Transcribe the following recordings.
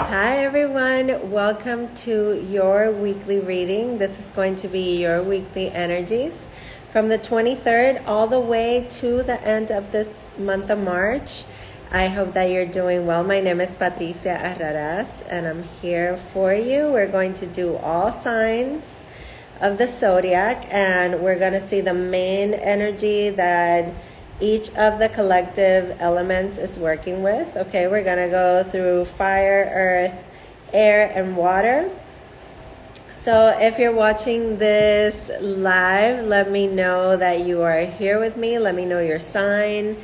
Hi everyone, welcome to your weekly reading. This is going to be your weekly energies from the 23rd all the way to the end of this month of March. I hope that you're doing well. My name is Patricia Arraras and I'm here for you. We're going to do all signs of the Zodiac and we're going to see the main energy that each of the collective elements is working with. Okay, we're gonna go through fire, earth, air, and water. So if you're watching this live, let me know that you are here with me. Let me know your sign,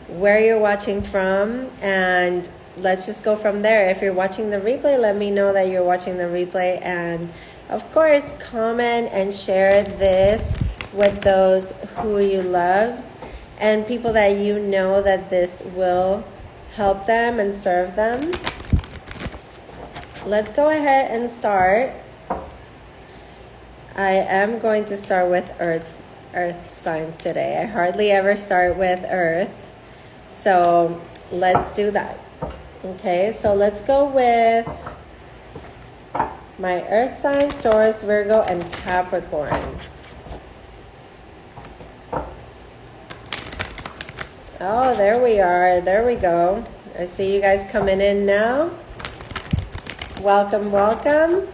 where you're watching from, and let's just go from there. If you're watching the replay, let me know that you're watching the replay, and of course, comment and share this with those who you love and people that you know that this will help them and serve them. Let's go ahead and start. I am going to start with earth signs today. I hardly ever start with earth. So let's do that. Okay, so let's go with my earth signs, Taurus, Virgo, and Capricorn. Oh, there we are. There we go. I see you guys coming in now. Welcome, welcome.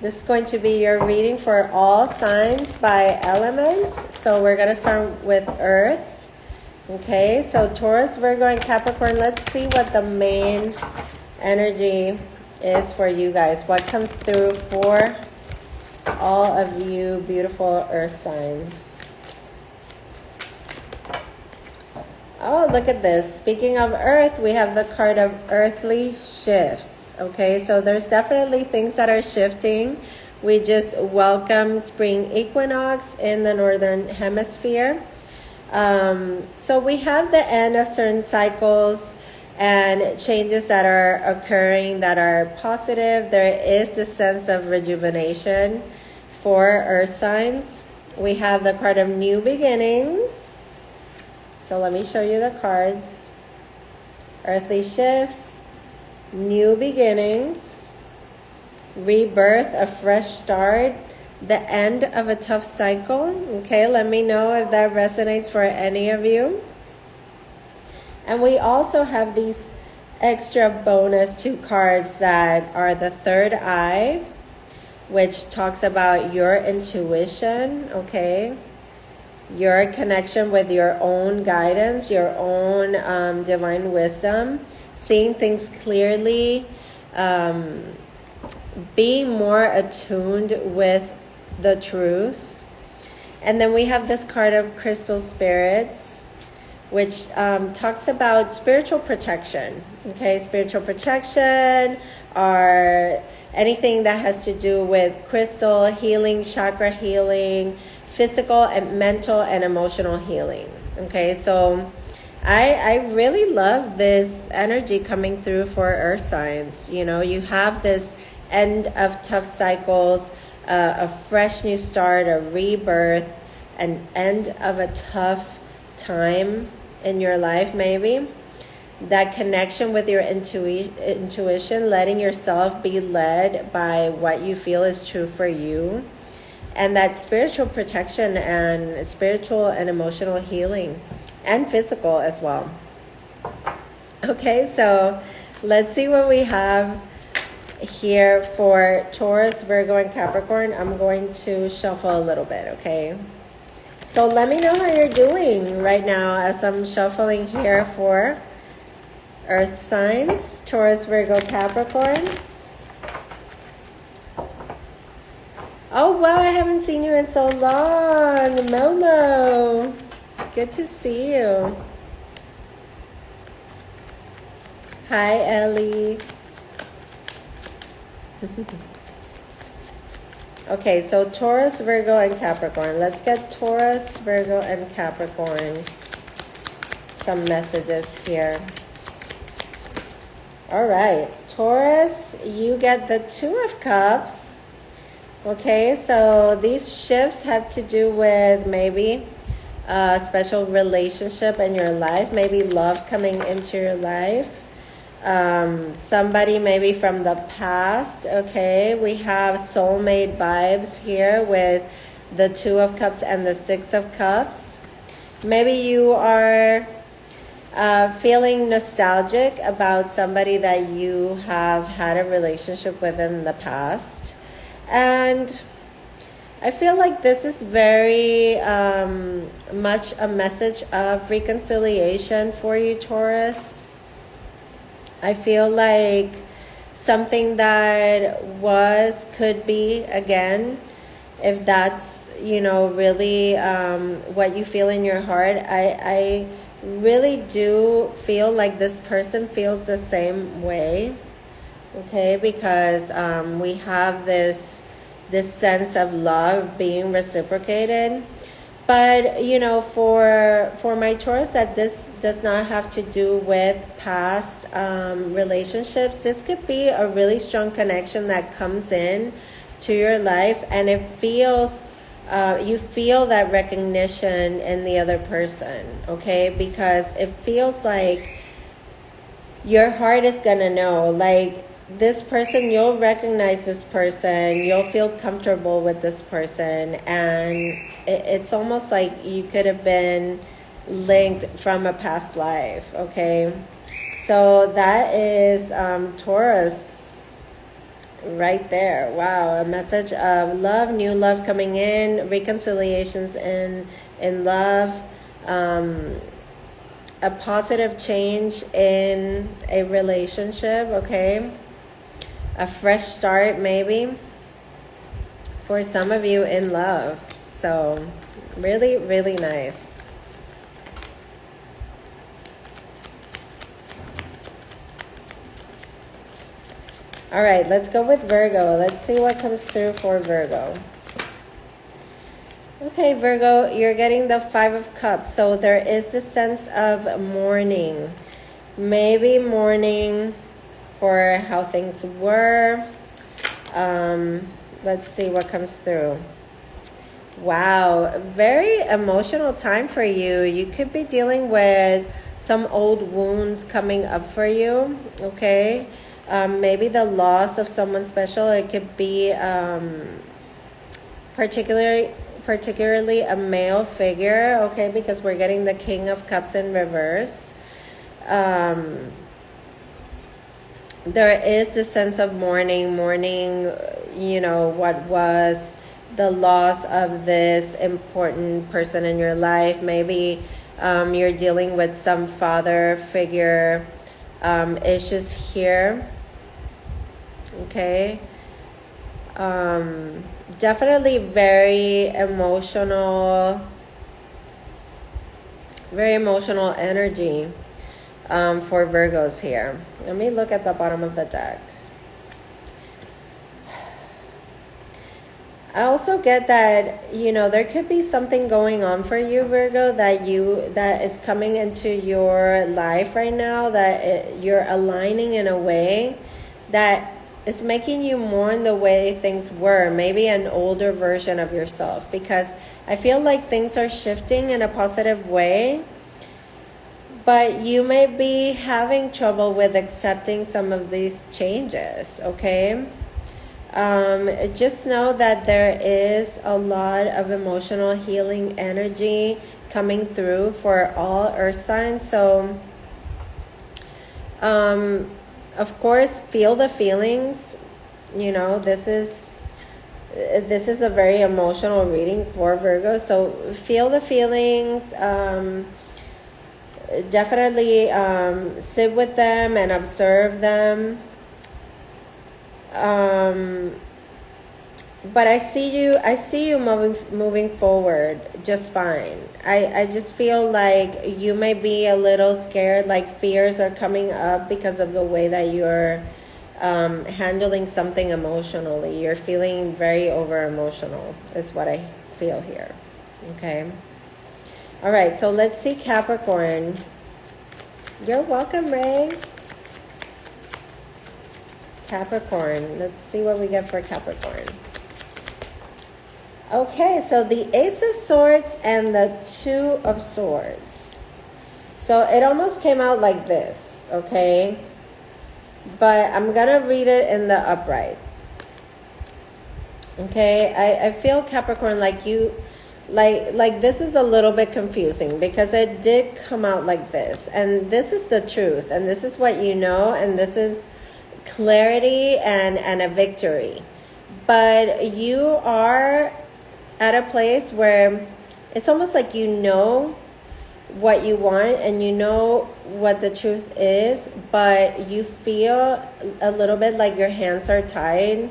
This is going to be your reading for all signs by element. So we're going to start with Earth. Okay, so Taurus, Virgo, and Capricorn. Let's see what the main energy is for you guys. What comes through for all of you beautiful Earth signs. Oh, look at this. Speaking of Earth, we have the card of earthly shifts. Okay, so there's definitely things that are shifting. We just welcome spring equinox in the northern hemisphere. So we have the end of certain cycles and changes that are occurring that are positive. There is this sense of rejuvenation for Earth signs. We have the card of new beginnings. So let me show you the cards. Earthly shifts, new beginnings, rebirth, a fresh start, the end of a tough cycle. Okay, let me know if that resonates for any of you. And we also have these extra bonus 2 cards that are the third eye, which talks about your intuition, okay? Your connection with your own guidance, your own divine wisdom, seeing things clearly, being more attuned with the truth. And then we have this card of crystal spirits, which talks about spiritual protection. Okay, spiritual protection or anything that has to do with crystal healing, chakra healing, physical and mental and emotional healing. Okay, so I really love this energy coming through for Earth signs. You know, you have this end of tough cycles, a fresh new start, a rebirth, an end of a tough time in your life maybe. That connection with your intuition, letting yourself be led by what you feel is true for you. And that spiritual protection and spiritual and emotional healing and physical as well. Okay, so let's see what we have here for Taurus, Virgo, and Capricorn. I'm going to shuffle a little bit, okay? So let me know how you're doing right now as I'm shuffling here for Earth signs, Taurus, Virgo, Capricorn. Oh, wow, I haven't seen you in so long. Momo, good to see you. Hi, Ellie. Okay, so Taurus, Virgo, and Capricorn. Let's get Taurus, Virgo, and Capricorn some messages here. All right, Taurus, you get the 2 of Cups. Okay, so these shifts have to do with maybe a special relationship in your life, maybe love coming into your life. Somebody maybe from the past, okay? We have soulmate vibes here with the Two of Cups and the Six of Cups. Maybe you are feeling nostalgic about somebody that you have had a relationship with in the past. And I feel like this is very much a message of reconciliation for you, Taurus. I feel like something that could be again, if that's, really what you feel in your heart. I really do feel like this person feels the same way, okay? Because we have this sense of love being reciprocated. But, for my Taurus, that this does not have to do with past relationships. This could be a really strong connection that comes in to your life, and it feels, you feel that recognition in the other person, okay? Because it feels like your heart is going to know, like, this person, you'll recognize this person, you'll feel comfortable with this person, and it's almost like you could have been linked from a past life, okay? So that is Taurus right there. Wow, a message of love, new love coming in, reconciliations in love, a positive change in a relationship, okay? A fresh start, maybe, for some of you in love. So, really, really nice. All right, let's go with Virgo. Let's see what comes through for Virgo. Okay, Virgo, you're getting the Five of Cups. So there is the sense of mourning. Maybe mourning for how things were. Let's see what comes through. Wow, very emotional time for you. You could be dealing with some old wounds coming up for you, okay? Maybe the loss of someone special. It could be particularly a male figure, okay? Because we're getting the King of Cups in reverse. There is this sense of mourning, what was the loss of this important person in your life. Maybe you're dealing with some father figure issues here, okay? Definitely very emotional energy for Virgos here. Let me look at the bottom of the deck. I also get that, there could be something going on for you, Virgo, that is coming into your life right now, that you're aligning in a way that is making you mourn the way things were, maybe an older version of yourself, because I feel like things are shifting in a positive way. But you may be having trouble with accepting some of these changes, okay? Just know that there is a lot of emotional healing energy coming through for all earth signs. So, of course, feel the feelings. This is a very emotional reading for Virgo. So feel the feelings. Definitely sit with them and observe them. But I see you moving forward just fine. I just feel like you may be a little scared, like fears are coming up because of the way that you're handling something emotionally. You're feeling very over emotional is what I feel here. Okay. All right, so let's see Capricorn. You're welcome, Ray. Capricorn. Let's see what we get for Capricorn. Okay, so the Ace of Swords and the Two of Swords. So it almost came out like this, okay? but I'm gonna read it in the upright. Okay, I feel, Capricorn, like you, like this is a little bit confusing because it did come out like this, and this is the truth, and this is what you know, and this is clarity and a victory. But you are at a place where it's almost like you know what you want and you know what the truth is, but you feel a little bit like your hands are tied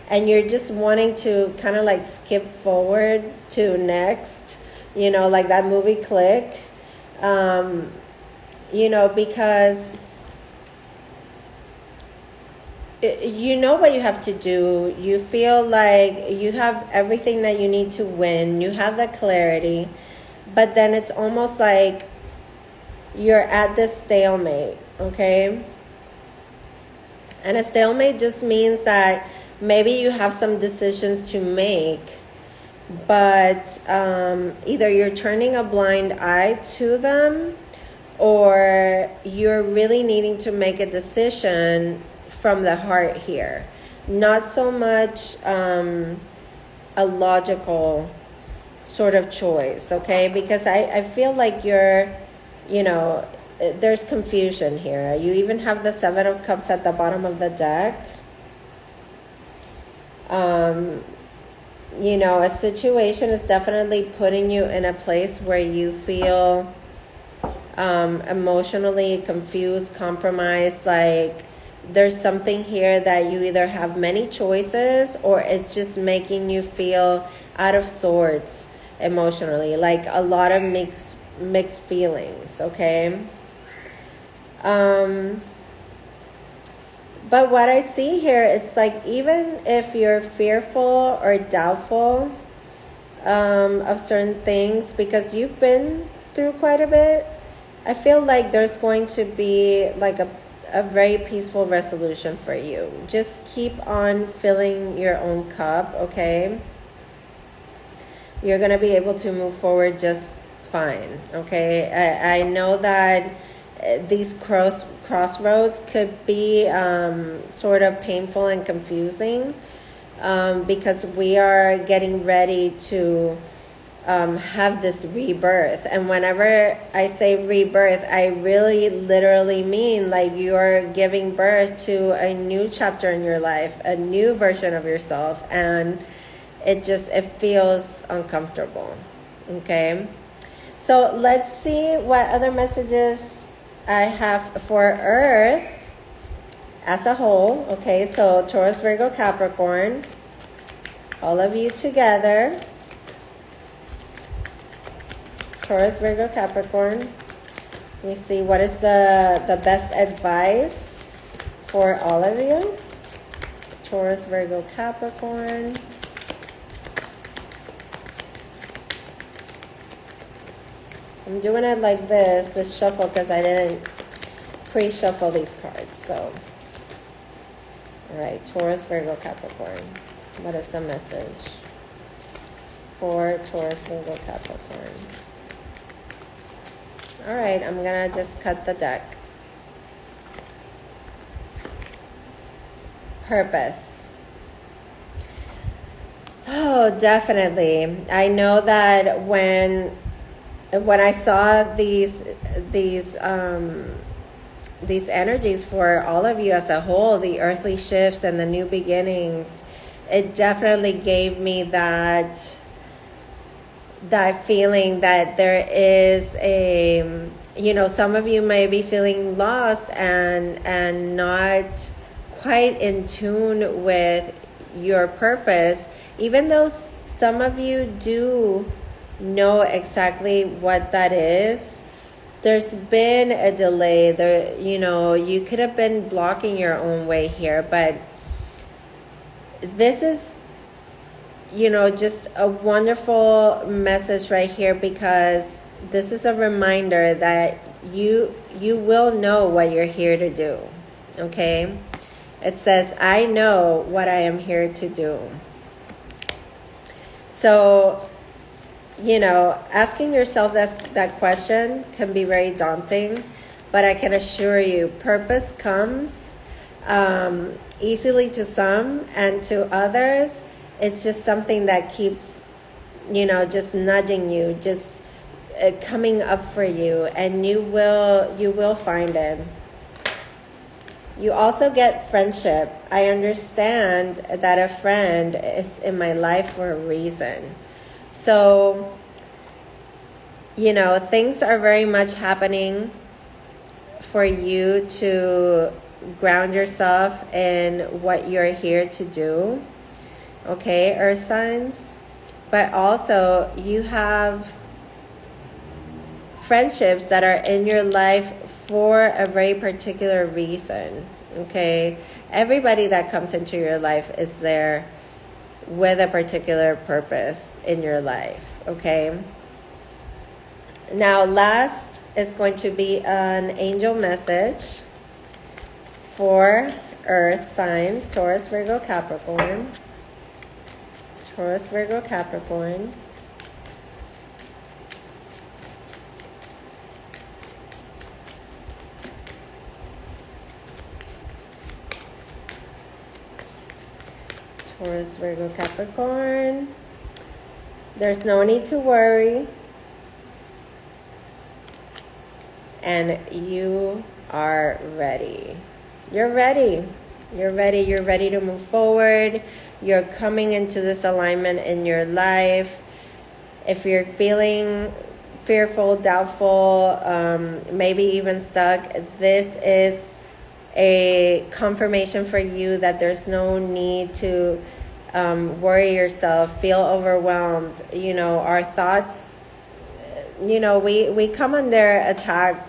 and you're just wanting to kind of like skip forward to next, you know, like that movie Click, you know, because you know what you have to do. You feel like you have everything that you need to win. You have the clarity, but then it's almost like you're at this stalemate, okay? And a stalemate just means that maybe you have some decisions to make, but either you're turning a blind eye to them or you're really needing to make a decision from the heart here. Not so much a logical sort of choice, okay? Because I feel like you're, you know, there's confusion here. You even have the Seven of Cups at the bottom of the deck. You know, a situation is definitely putting you in a place where you feel emotionally confused, compromised, like there's something here that you either have many choices or it's just making you feel out of sorts emotionally, like a lot of mixed feelings, okay? But what I see here, it's like even if you're fearful or doubtful of certain things, because you've been through quite a bit, I feel like there's going to be like a very peaceful resolution for you. Just keep on filling your own cup, okay? You're going to be able to move forward just fine, okay? I know that these crossroads could be sort of painful and confusing because we are getting ready to have this rebirth. And whenever I say rebirth, I really literally mean like you're giving birth to a new chapter in your life, a new version of yourself, and it feels uncomfortable, okay? So let's see what other messages I have for Earth as a whole. Okay, so Taurus, Virgo, Capricorn, all of you together. Taurus, Virgo, Capricorn. Let me see, what is the best advice for all of you? Taurus, Virgo, Capricorn. I'm doing it like this shuffle, because I didn't pre-shuffle these cards. So, all right, Taurus, Virgo, Capricorn. What is the message for Taurus, Virgo, Capricorn? All right, I'm going to just cut the deck. Purpose. Oh, definitely. I know that when I saw these energies for all of you as a whole, the earthly shifts and the new beginnings, it definitely gave me that feeling that there is a, you know, some of you may be feeling lost and not quite in tune with your purpose, even though some of you do know exactly what that is. There's been a delay there. You know, you could have been blocking your own way here, but this is, you know, just a wonderful message right here, because this is a reminder that you will know what you're here to do. Okay, it says, I know what I am here to do. So, you know, asking yourself that question can be very daunting, but I can assure you, purpose comes easily to some, and to others, it's just something that keeps, just nudging you, just coming up for you, and you will find it. You also get friendship. I understand that a friend is in my life for a reason. So, things are very much happening for you to ground yourself in what you're here to do. Okay, Earth signs. But also, you have friendships that are in your life for a very particular reason. Okay, everybody that comes into your life is there with a particular purpose in your life. Okay, now last is going to be an angel message for Earth signs: Taurus, Virgo, Capricorn. Taurus, Virgo, Capricorn. Taurus, Virgo, Capricorn. There's no need to worry. And you are ready. You're ready. You're ready. You're ready to move forward. You're coming into this alignment in your life. If you're feeling fearful, doubtful, maybe even stuck, this is a confirmation for you that there's no need to worry yourself, feel overwhelmed. Our thoughts, we come under attack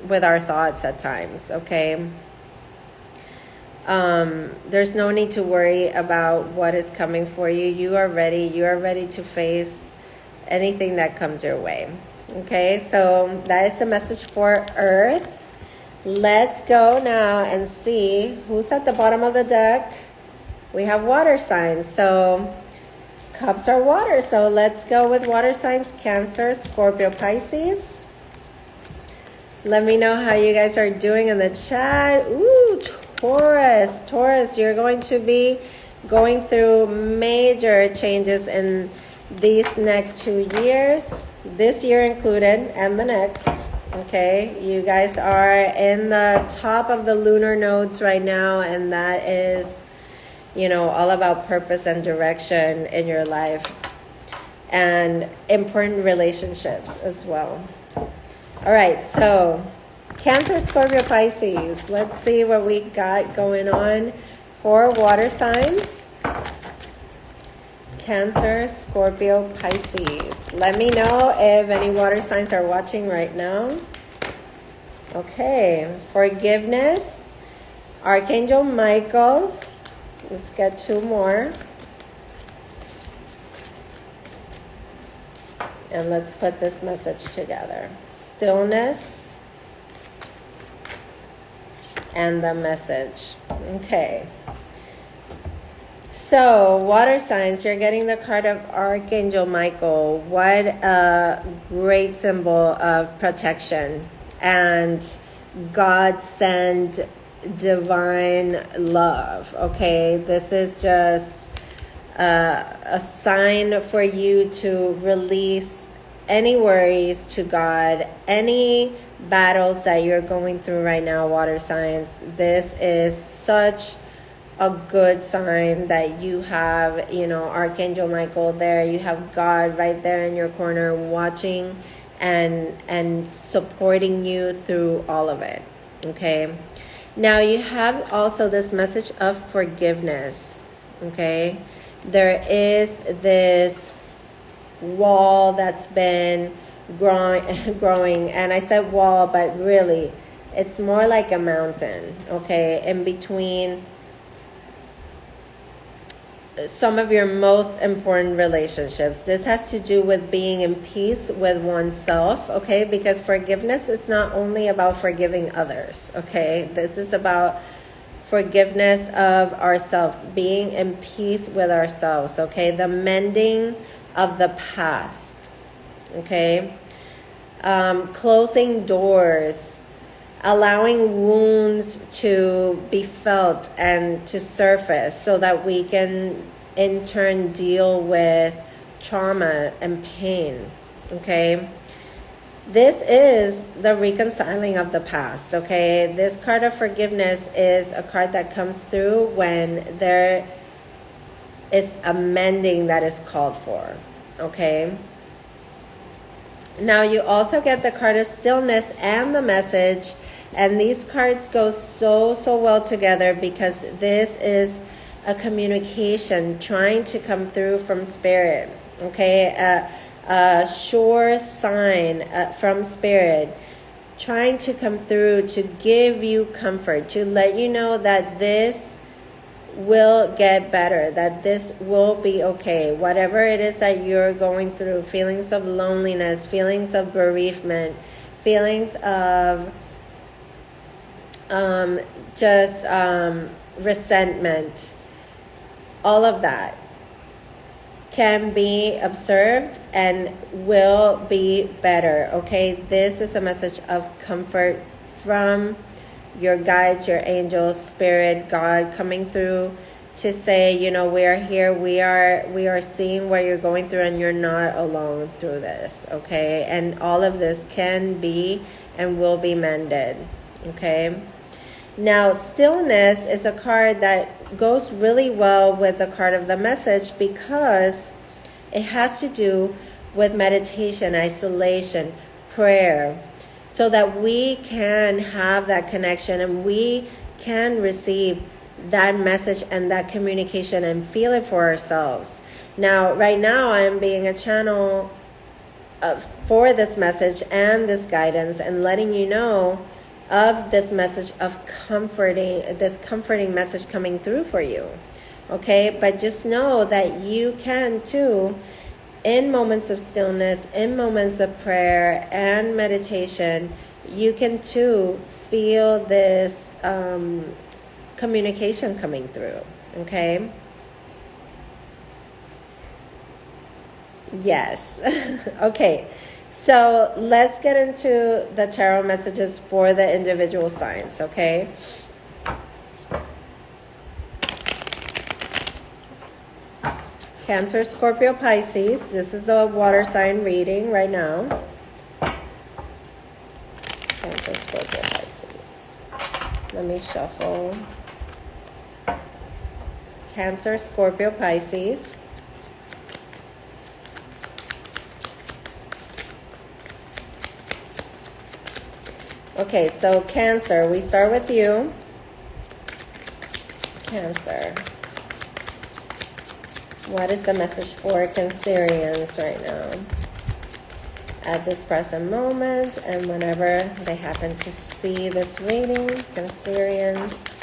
with our thoughts at times, okay? There's no need to worry about what is coming for you. You are ready. You are ready to face anything that comes your way. Okay, so that is the message for Earth. Let's go now and see who's at the bottom of the deck. We have water signs. So cups are water. So let's go with water signs: Cancer, Scorpio, Pisces. Let me know how you guys are doing in the chat. Ooh, Taurus. Taurus, you're going to be going through major changes in these next 2 years, this year included, and the next. Okay, you guys are in the top of the lunar nodes right now, and that is, all about purpose and direction in your life, and important relationships as well. All right, so Cancer, Scorpio, Pisces. Let's see what we got going on for water signs. Cancer, Scorpio, Pisces. Let me know if any water signs are watching right now. Okay, forgiveness, Archangel Michael. Let's get 2 more. And let's put this message together. Stillness and the message. Okay. So, water signs, you're getting the card of Archangel Michael. What a great symbol of protection and God sent divine love. Okay, this is just a sign for you to release any worries to God, any battles that you're going through right now, water signs. This is such a good sign that you have, Archangel Michael there. You have God right there in your corner watching and supporting you through all of it. Okay. Now you have also this message of forgiveness. Okay. There is this wall that's been growing, and I said wall, but really it's more like a mountain, okay, in between some of your most important relationships. This has to do with being in peace with oneself, okay, because forgiveness is not only about forgiving others, okay, this is about forgiveness of ourselves, being in peace with ourselves, okay, the mending of the past, okay, closing doors, allowing wounds to be felt and to surface so that we can in turn deal with trauma and pain. Okay, this is the reconciling of the past. Okay, this card of forgiveness is a card that comes through when there is a mending that is called for. Okay, now you also get the card of stillness and the message, and these cards go so well together because this is a communication trying to come through from spirit. Okay, a sure sign from spirit trying to come through to give you comfort, to let you know that this will get better, that this will be okay. Whatever it is that you're going through, feelings of loneliness, feelings of bereavement, feelings of resentment, all of that can be observed and will be better. Okay, this is a message of comfort from your guides, your angels, spirit, God coming through to say, you know, we are here, we are seeing what you're going through, and you're not alone through this. Okay, and all of this can be and will be mended. Okay, now stillness is a card that goes really well with the card of the message because it has to do with meditation, isolation, prayer, so that we can have that connection and we can receive that message and that communication and feel it for ourselves. Now, right now, I'm being a channel for this message and this guidance and letting you know of this message of this comforting message coming through for you. Okay, but just know that you can too, in moments of stillness, in moments of prayer and meditation, you can too feel this communication coming through. Okay, yes. Okay, so let's get into the tarot messages for the individual signs. Okay, Cancer, Scorpio, Pisces. This is a water sign reading right now. Cancer, Scorpio, Pisces. Let me shuffle. Cancer, Scorpio, Pisces. Okay, so Cancer, we start with you. Cancer. What is the message for Cancerians right now at this present moment and whenever they happen to see this reading? Cancerians.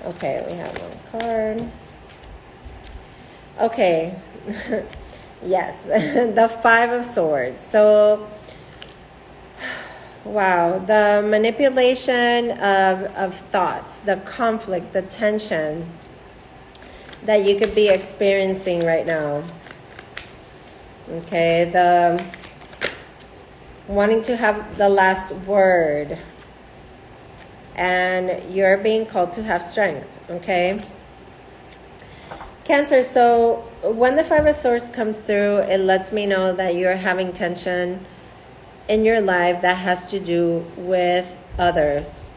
Okay, we have one card. Okay. Yes, the Five of Swords. So, wow, the manipulation of thoughts, the conflict, the tension that you could be experiencing right now. Okay, the wanting to have the last word, and you're being called to have strength. Okay, Cancer, so when the Five of Swords comes through, it lets me know that you're having tension in your life that has to do with others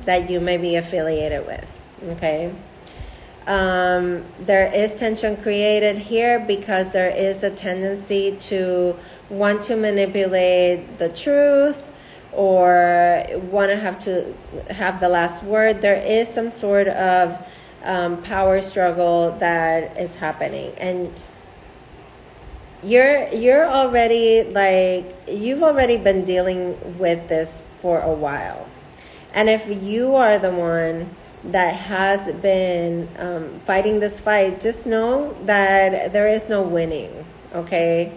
that you may be affiliated with. Okay, there is tension created here because there is a tendency to want to manipulate the truth or want to have the last word. There is some sort of power struggle that is happening, and you're already you've already been dealing with this for a while. And if you are the one that has been fighting this fight, just know that there is no winning. Okay,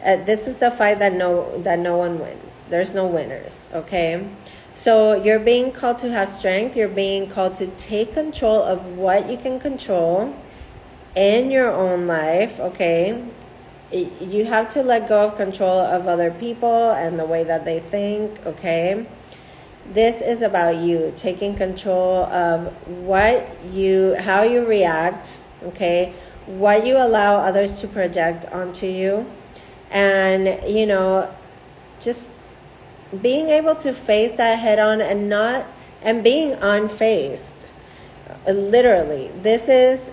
this is the fight that no one wins. There's no winners. Okay, so you're being called to have strength. You're being called to take control of what you can control in your own life. Okay, you have to let go of control of other people and the way that they think. Okay, this is about you taking control of how you react, okay, what you allow others to project onto you, and just being able to face that head on and being unfazed. Literally, this is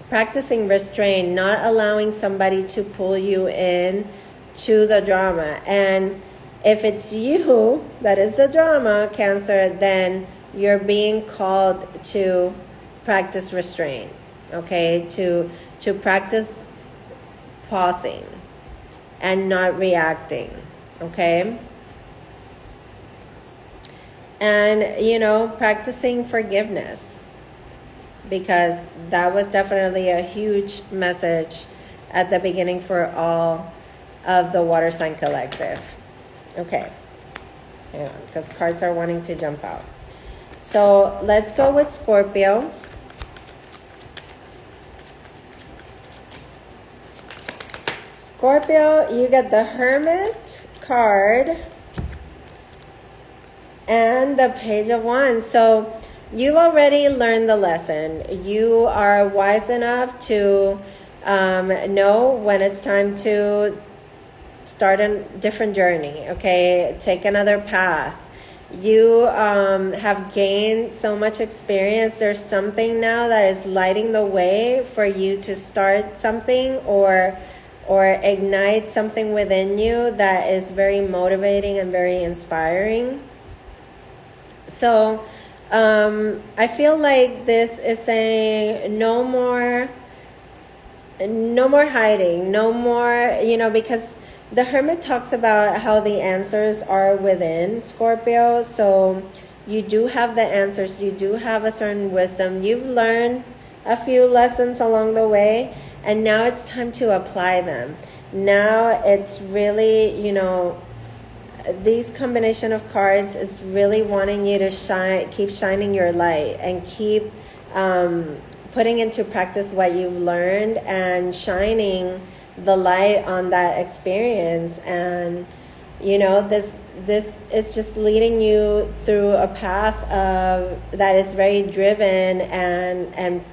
practicing restraint, not allowing somebody to pull you in to the drama. And if it's you that is the drama, Cancer, then you're being called to practice restraint, okay? To practice pausing and not reacting, okay? And, practicing forgiveness, because that was definitely a huge message at the beginning for all of the water sign collective. Okay, hang on, because cards are wanting to jump out. So let's go with Scorpio. Scorpio, you get the Hermit card and the Page of Wands. So you've already learned the lesson. You are wise enough to know when it's time to start a different journey, okay? Take another path. You have gained so much experience. There's something now that is lighting the way for you to start something or ignite something within you that is very motivating and very inspiring. So I feel like this is saying no more hiding, no more, because the Hermit talks about how the answers are within, Scorpio. So you do have the answers. You do have a certain wisdom. You've learned a few lessons along the way, and now it's time to apply them. Now it's really, these combination of cards is really wanting you to keep shining your light and keep putting into practice what you've learned and shining the light on that experience. And this is just leading you through a path that is very driven and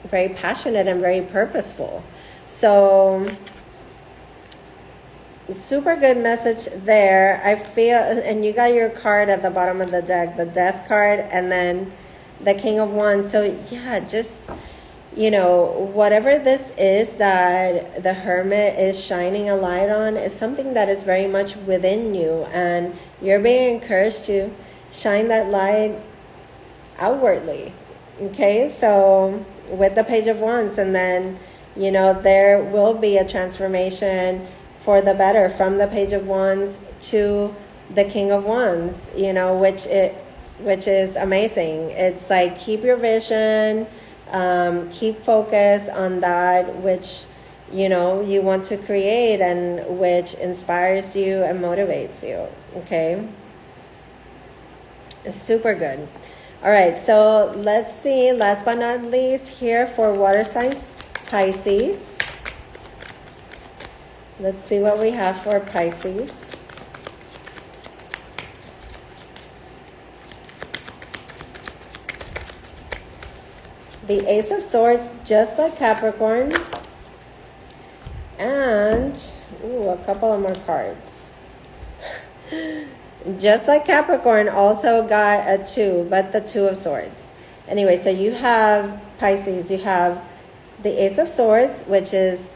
very passionate and very purposeful. So super good message there. I feel, and you got your card at the bottom of the deck, the Death card, and then the King of Wands. So yeah, just whatever this is that the Hermit is shining a light on is something that is very much within you, and you're being encouraged to shine that light outwardly. Okay, so with the Page of Wands, and then there will be a transformation for the better from the Page of Wands to the King of Wands, which is amazing. It's like, keep your vision, keep focus on that which you want to create and which inspires you and motivates you. Okay, it's super good. All right, so let's see, last but not least here for water signs, Pisces. Let's see what we have for Pisces. The Ace of Swords, just like Capricorn. And, a couple of more cards. Just like Capricorn, also got a 2, but the 2 of Swords. Anyway, so you have Pisces, you have the Ace of Swords, which is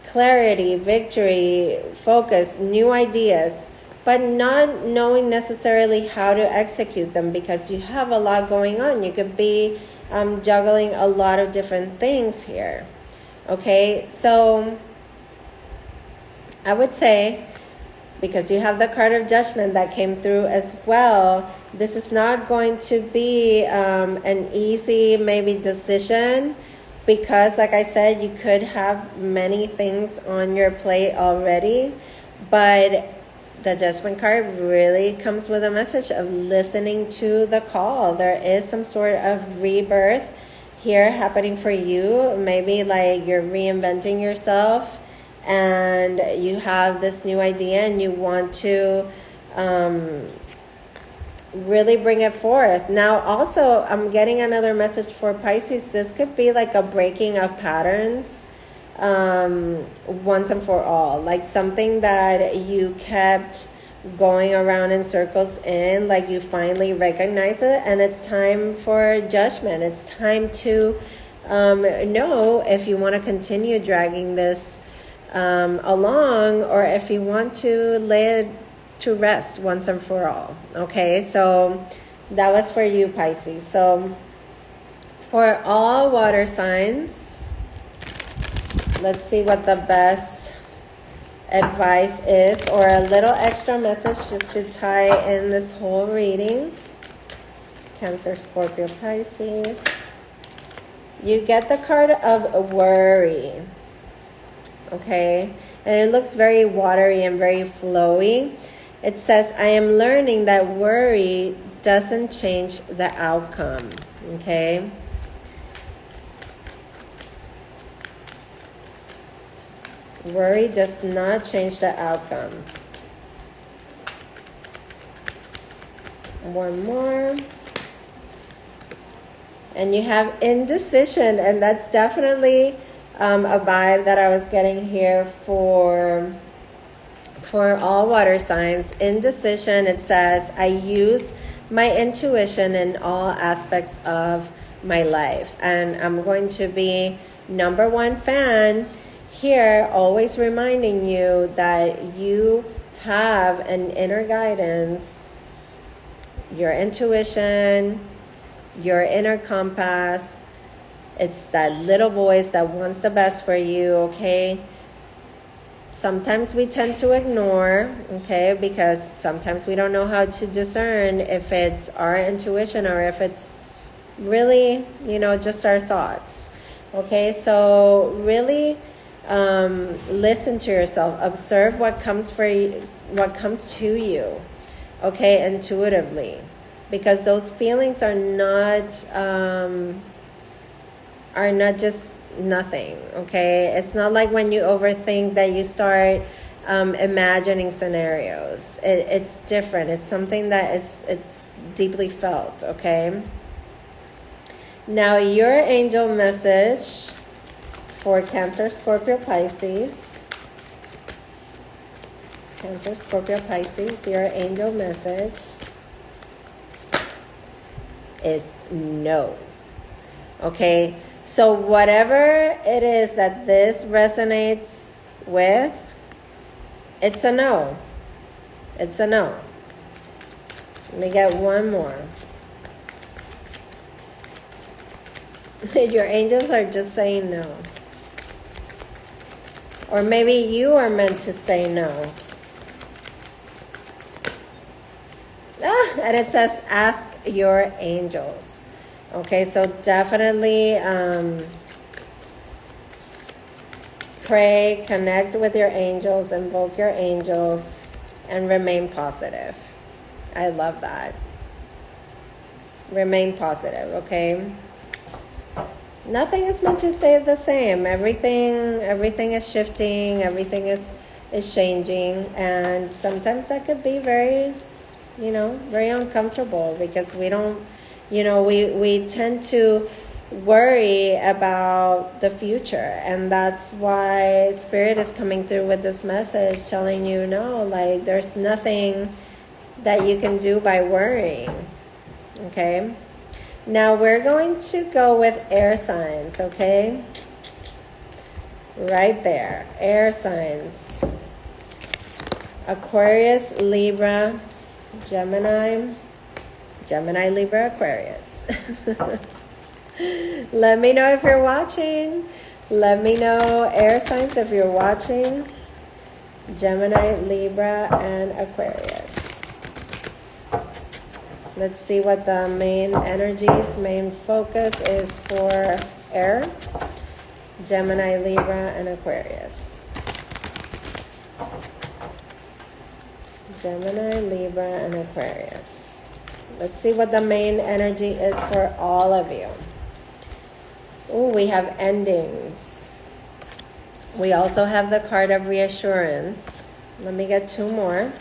clarity, victory, focus, new ideas, but not knowing necessarily how to execute them because you have a lot going on. You could be juggling a lot of different things here. Okay, so I would say, because you have the card of Judgment that came through as well, this is not going to be an easy maybe decision, because like I said, you could have many things on your plate already, but the Judgment card really comes with a message of listening to the call. There is some sort of rebirth here happening for you. Maybe like you're reinventing yourself and you have this new idea and you want to really bring it forth. Now, also, I'm getting another message for Pisces. This could be like a breaking of patterns once and for all. Like something that you kept going around in circles in, like you finally recognize it, and it's time for judgment. It's time to know if you want to continue dragging this along, or if you want to lay it to rest once and for all. Okay, so that was for you, Pisces. So for all water signs, let's see what the best advice is, or a little extra message just to tie in this whole reading. Cancer, Scorpio, Pisces. You get the card of worry. Okay, and it looks very watery and very flowy. It says, I am learning that worry doesn't change the outcome. Okay. Worry does not change the outcome. One more. And you have indecision, and that's definitely a vibe that I was getting here for all water signs. Indecision, it says, I use my intuition in all aspects of my life. And I'm going to be #1 fan here, always reminding you that you have an inner guidance, your intuition, your inner compass. It's that little voice that wants the best for you, okay? Sometimes we tend to ignore, okay, because sometimes we don't know how to discern if it's our intuition or if it's really, just our thoughts, okay? So really listen to yourself, observe what comes to you, okay, intuitively, because those feelings are not just nothing, okay? It's not like when you overthink that you start imagining scenarios. It's different. It's something that it's deeply felt, okay? Now, your angel message for Cancer, Scorpio, Pisces. Cancer, Scorpio, Pisces, your angel message is no. Okay? So whatever it is that this resonates with, it's a no. It's a no. Let me get one more. Your angels are just saying no. Or maybe you are meant to say no. And it says, ask your angels. Okay, so definitely pray, connect with your angels, invoke your angels, and remain positive. I love that. Remain positive, okay? Nothing is meant to stay the same. Everything is shifting, everything is changing, and sometimes that could be very, very uncomfortable, because we don't, we tend to worry about the future, and that's why Spirit is coming through with this message telling you, no, like, there's nothing that you can do by worrying. Okay, now we're going to go with air signs. Okay, right there, air signs: Aquarius, Libra, Gemini, Libra, Aquarius. Let me know if you're watching. Let me know, air signs, if you're watching. Gemini, Libra, and Aquarius. Let's see what the main energies, main focus is for air. Gemini, Libra, and Aquarius. Gemini, Libra, and Aquarius. Let's see what the main energy is for all of you. Oh, we have endings. We also have the card of reassurance. Let me get two more.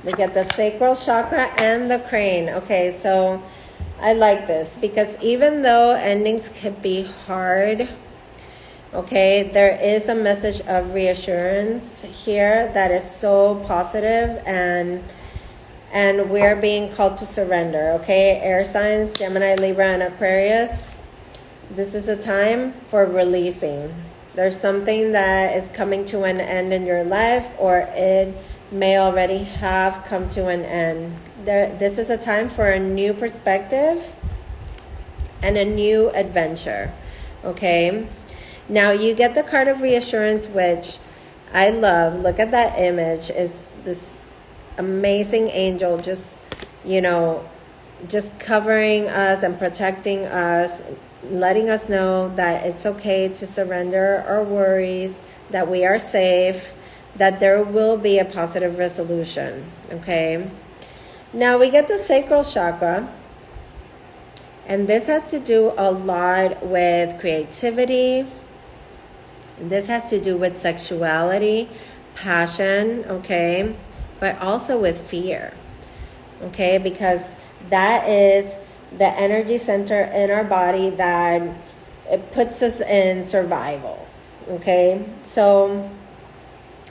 We get the sacral chakra and the crane. Okay, so I like this because even though endings could be hard, okay, there is a message of reassurance here that is so positive, and we're being called to surrender. Okay, air signs, Gemini, Libra, and Aquarius. This is a time for releasing. There's something that is coming to an end in your life, or it may already have come to an end. This is a time for a new perspective and a new adventure. Okay, now you get the card of reassurance, which I love. Look at that image. Is this amazing angel just, just covering us and protecting us, letting us know that it's okay to surrender our worries, that we are safe, that there will be a positive resolution. Okay, now we get the sacral chakra, and this has to do a lot with creativity. This has to do with sexuality, passion, okay, but also with fear, okay, because that is the energy center in our body that it puts us in survival. Okay, so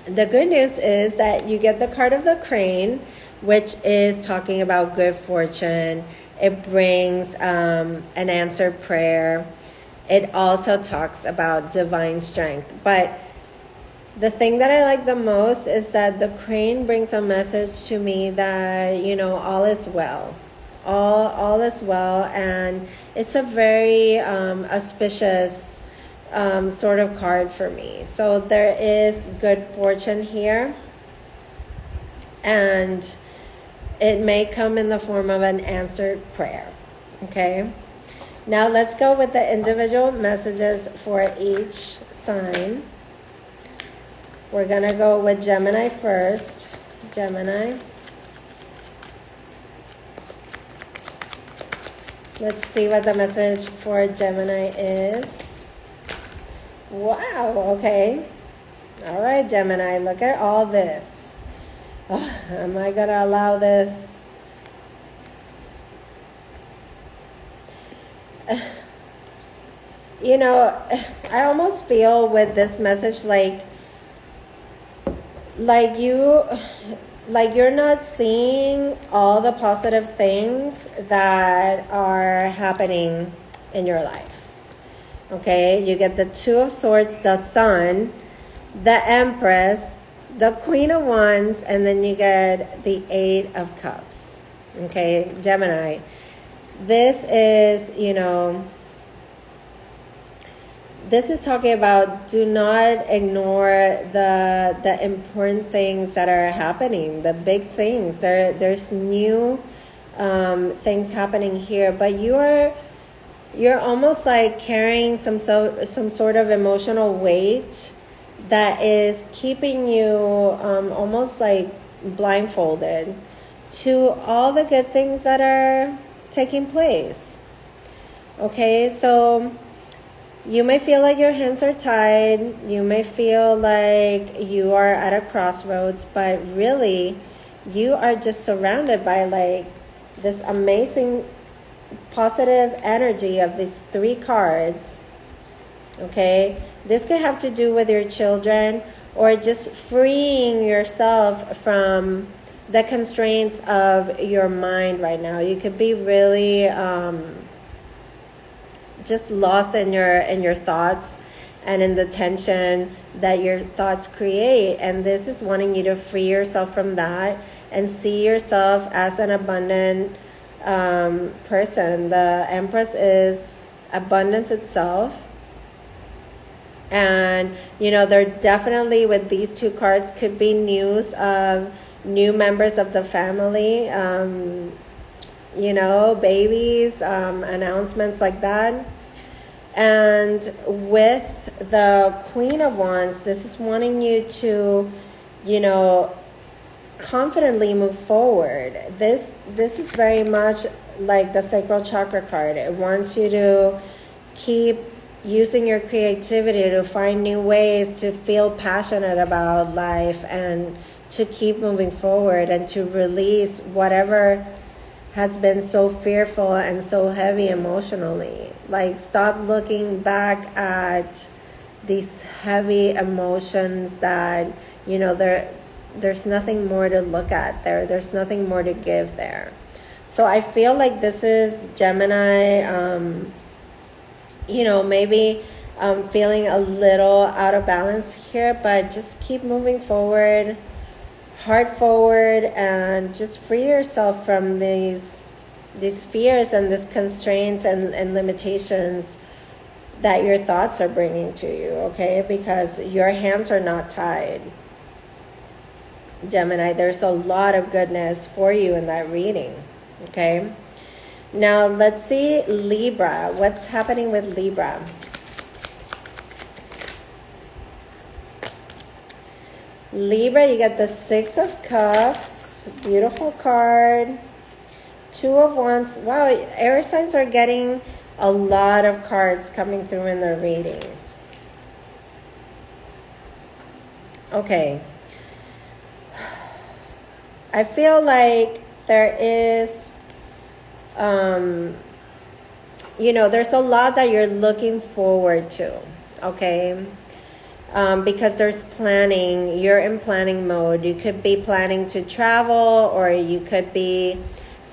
the good news is that you get the card of the crane, which is talking about good fortune. It brings an answered prayer. It also talks about divine strength. But the thing that I like the most is that the crane brings a message to me that, all is well. All is well, and it's a very auspicious sort of card for me. So there is good fortune here, and it may come in the form of an answered prayer. Okay, now let's go with the individual messages for each sign. We're gonna go with Gemini first. Gemini. Let's see what the message for Gemini is. Wow, okay. All right, Gemini, look at all this. Oh, am I going to allow this? I almost feel with this message like you're not seeing all the positive things that are happening in your life. Okay, you get the Two of Swords, the Sun, the Empress, the Queen of Wands, and then you get the Eight of Cups. Okay, Gemini, this is, this is talking about do not ignore the important things that are happening, the big things. There's new things happening here, but you're almost like carrying some sort of emotional weight that is keeping you almost like blindfolded to all the good things that are taking place. Okay, so you may feel like your hands are tied. You may feel like you are at a crossroads, but really you are just surrounded by like this amazing positive energy of these three cards. Okay, this could have to do with your children or just freeing yourself from the constraints of your mind right now. You could be really just lost in your thoughts and in the tension that your thoughts create, and this is wanting you to free yourself from that and see yourself as an abundant person. The Empress is abundance itself, and there definitely with these two cards could be news of new members of the family, babies, announcements like that. And with the Queen of Wands, this is wanting you to, confidently move forward. This is very much like the sacral chakra card. It wants you to keep using your creativity to find new ways to feel passionate about life and to keep moving forward and to release whatever has been so fearful and so heavy emotionally. Like, stop looking back at these heavy emotions that, you know, there's nothing more to look at there. There's nothing more to give there. So I feel like this is Gemini, you know, maybe feeling a little out of balance here, but just keep moving forward, heart forward, and just free yourself from these fears and these constraints and limitations that your thoughts are bringing to you, okay? Because your hands are not tied. Gemini, there's a lot of goodness for you in that reading, okay? Now, let's see Libra. What's happening with Libra? Libra, you get the Six of Cups. Beautiful card. Two of Wands. Wow, air signs are getting a lot of cards coming through in their readings. Okay. I feel like there is, you know, there's a lot that you're looking forward to, okay? Because there's planning. You're in planning mode. You could be planning to travel, or you could be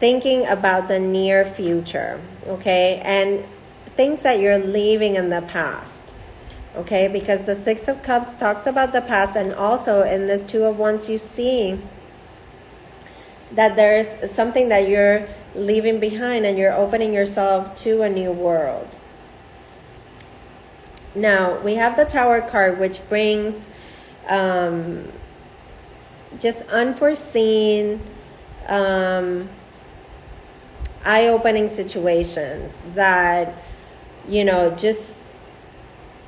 thinking about the near future, okay? And things that you're leaving in the past, okay? Because the Six of Cups talks about the past, and also in this Two of Wands, you see that there's something that you're leaving behind and you're opening yourself to a new world. Now, we have the Tower card, which brings just unforeseen, eye-opening situations that, you know, just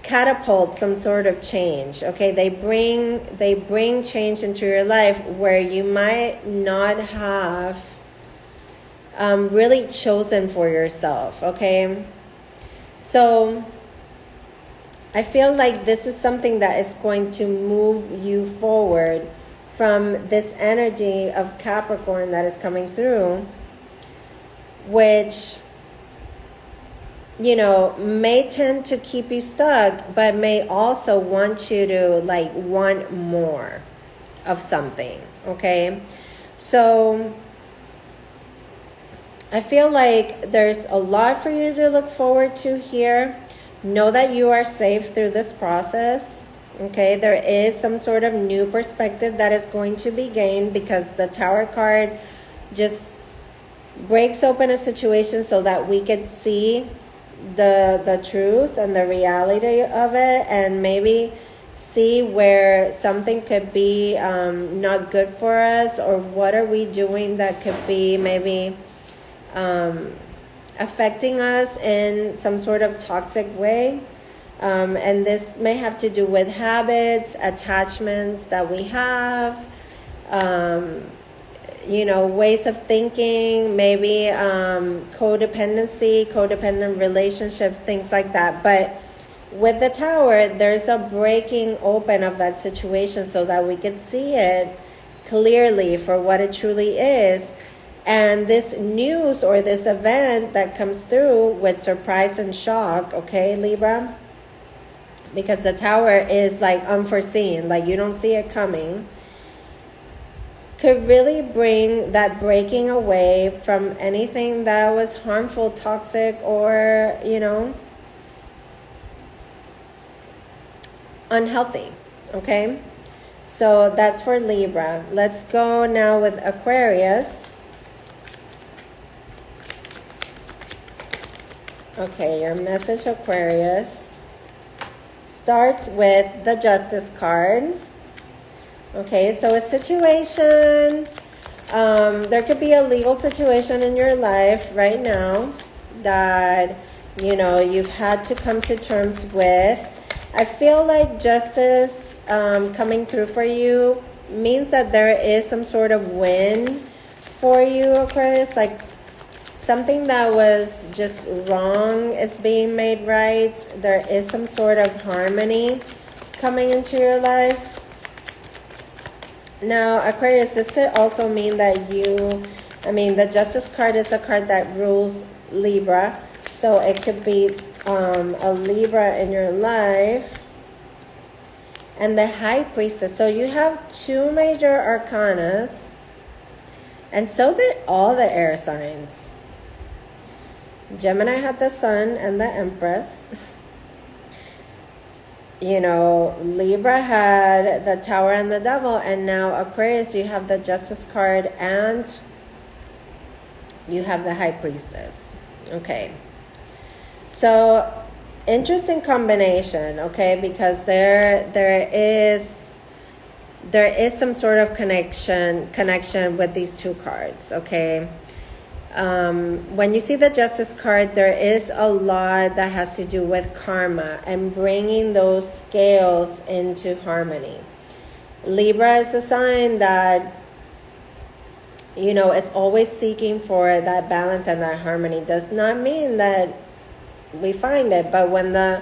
catapult some sort of change, okay? They bring change into your life where you might not have really chosen for yourself, okay? So I feel like this is something that is going to move you forward from this energy of Capricorn that is coming through, which, you know, may tend to keep you stuck, but may also want you to, like, want more of something, okay? So I feel like there's a lot for you to look forward to here. Know that you are safe through this process, okay? There is some sort of new perspective that is going to be gained, because the Tower card just breaks open a situation so that we could see the truth and the reality of it, and maybe see where something could be not good for us, or what are we doing that could be maybe affecting us in some sort of toxic way. And this may have to do with habits, attachments that we have, you know, ways of thinking, maybe codependent relationships, things like that. But with the Tower, there's a breaking open of that situation so that we could see it clearly for what it truly is. And this news or this event that comes through with surprise and shock, okay, Libra? Because the Tower is like unforeseen, like you don't see it coming, could really bring that breaking away from anything that was harmful, toxic, or, you know, unhealthy, okay? So that's for Libra. Let's go now with Aquarius. Okay, your message, Aquarius, starts with the Justice card. Okay, so a situation, there could be a legal situation in your life right now that, you know, you've had to come to terms with. I feel like justice coming through for you means that there is some sort of win for you, Aquarius, like something that was just wrong is being made right. There is some sort of harmony coming into your life. Now, Aquarius, this could also mean that the Justice card is the card that rules Libra. So it could be a Libra in your life. And the High Priestess. So you have two major arcanas. And so did all the air signs. Gemini had the Sun and the Empress. Libra had the Tower and the Devil, and now Aquarius, you have the Justice card and you have the High Priestess. Okay. So, interesting combination, okay, because there is some sort of connection with these two cards, okay. When you see the Justice card, there is a lot that has to do with karma and bringing those scales into harmony. Libra is a sign that, is always seeking for that balance and that harmony. Does not mean that we find it, but when the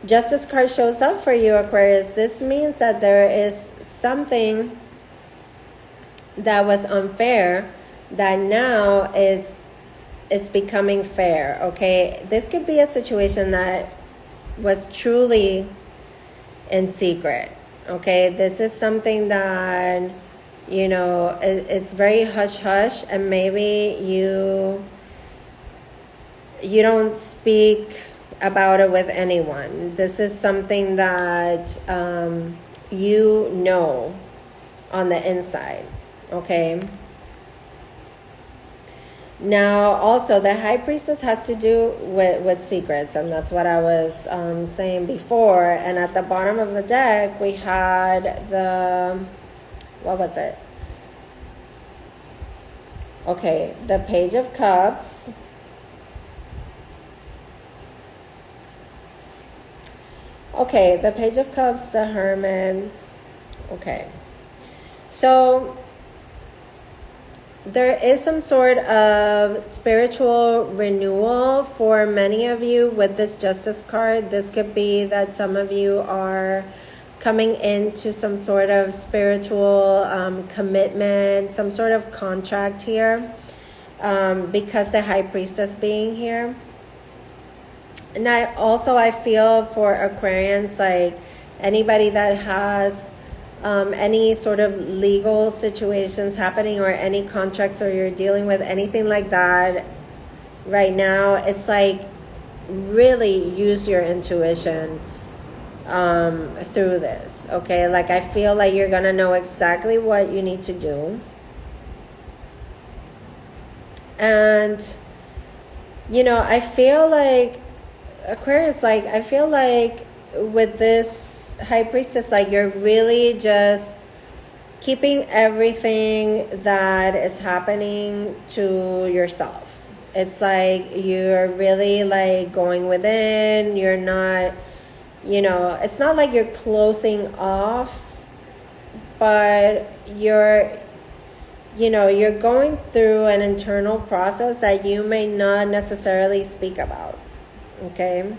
Justice card shows up for you, Aquarius, this means that there is something that was unfair that now is becoming fair, okay? This could be a situation that was truly in secret, okay? This is something that, it's very hush-hush, and maybe you don't speak about it with anyone. This is something that on the inside, okay? Now, also, the High Priestess has to do with secrets, and that's what I was saying before. And at the bottom of the deck, we had what was it? Okay, the Page of Cups. Okay, the Page of Cups, the Hermit. Okay. So there is some sort of spiritual renewal for many of you with this Justice card. This could be that some of you are coming into some sort of spiritual commitment, some sort of contract here, because the High Priestess being here. And I feel for Aquarians, like anybody that has any sort of legal situations happening or any contracts, or you're dealing with anything like that right now, it's like really use your intuition through this, okay? Like I feel like you're gonna know exactly what you need to do. And I feel like Aquarius, like I feel like with this High Priestess, like you're really just keeping everything that is happening to yourself. It's like you're really like going within. You're not, it's not like you're closing off, but you're going through an internal process that you may not necessarily speak about, okay?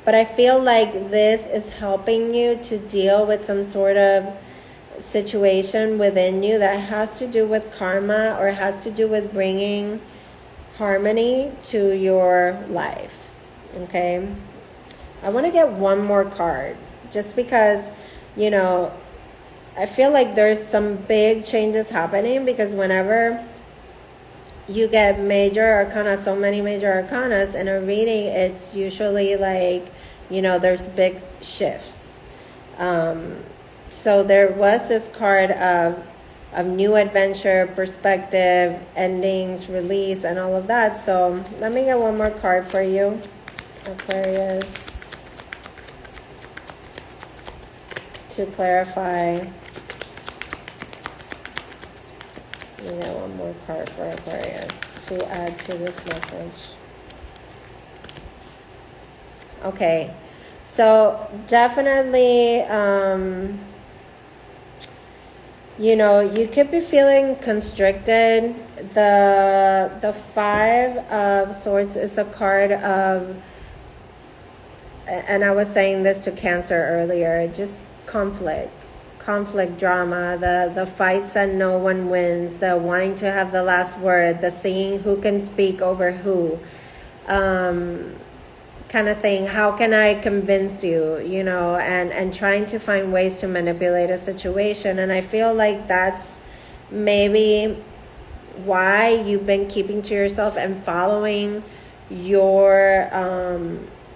But I feel like this is helping you to deal with some sort of situation within you that has to do with karma, or has to do with bringing harmony to your life, okay? I want to get one more card just because, I feel like there's some big changes happening, because whenever you get major arcana, so many major arcanas in a reading, it's usually like, there's big shifts. So there was this card of new adventure, perspective, endings, release, and all of that. So let me get one more card for you, Aquarius, to clarify. Let me get one more card for Aquarius to add to this message. Okay, so definitely, you could be feeling constricted. The Five of Swords is a card of, and I was saying this to Cancer earlier, just conflict conflict, drama, the fights that no one wins, the wanting to have the last word, the seeing who can speak over who, kind of thing. How can I convince you, you know, and trying to find ways to manipulate a situation. And I feel like that's maybe why you've been keeping to yourself and following your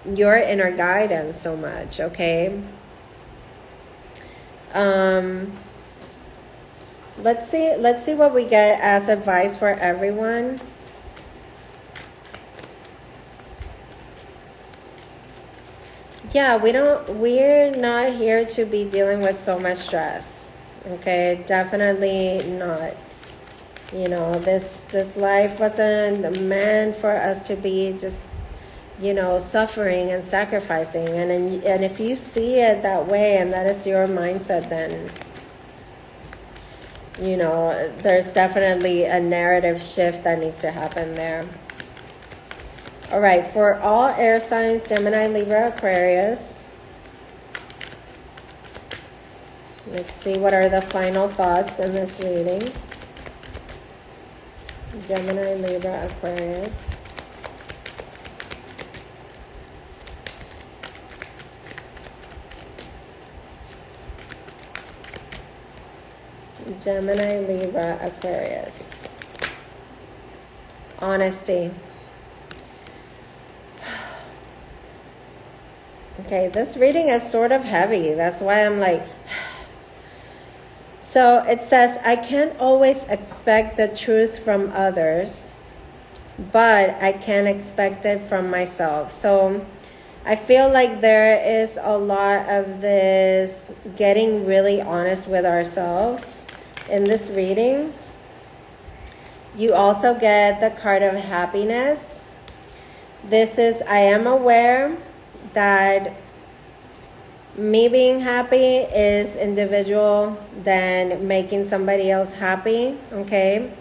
inner guidance so much, okay? Let's see what we get as advice for everyone. Yeah, we're not here to be dealing with so much stress. Okay, definitely not. You know, this life wasn't meant for us to be just, you know, suffering and sacrificing. And if you see it that way and that is your mindset, then, you know, there's definitely a narrative shift that needs to happen there. All right, for all air signs, Gemini, Libra, Aquarius. Let's see what are the final thoughts in this reading. Gemini, Libra, Aquarius. Gemini, Libra, Aquarius. Honesty. Okay, this reading is sort of heavy. That's why I'm like... So it says, I can't always expect the truth from others, but I can expect it from myself. So I feel like there is a lot of this getting really honest with ourselves in this reading. You also get the card of happiness. This is, I am aware that me being happy is individual than making somebody else happy, okay?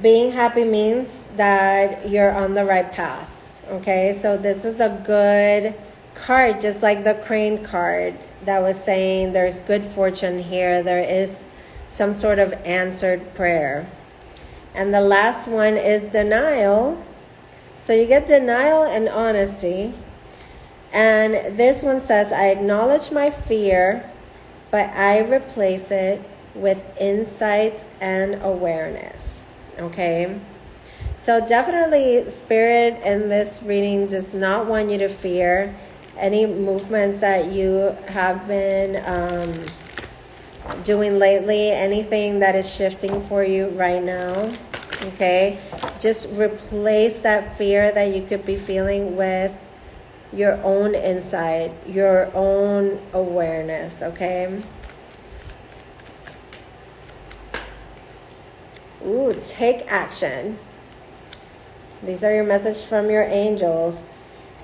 Being happy means that you're on the right path, okay? So this is a good card, just like the crane card that was saying there's good fortune here. There is some sort of answered prayer. And the last one is denial. So you get denial and honesty. And this one says, I acknowledge my fear, but I replace it with insight and awareness. Okay? So definitely Spirit in this reading does not want you to fear any movements that you have been doing lately, anything that is shifting for you right now. Okay? Just replace that fear that you could be feeling with your own insight, your own awareness, okay? Ooh, take action. These are your message from your angels.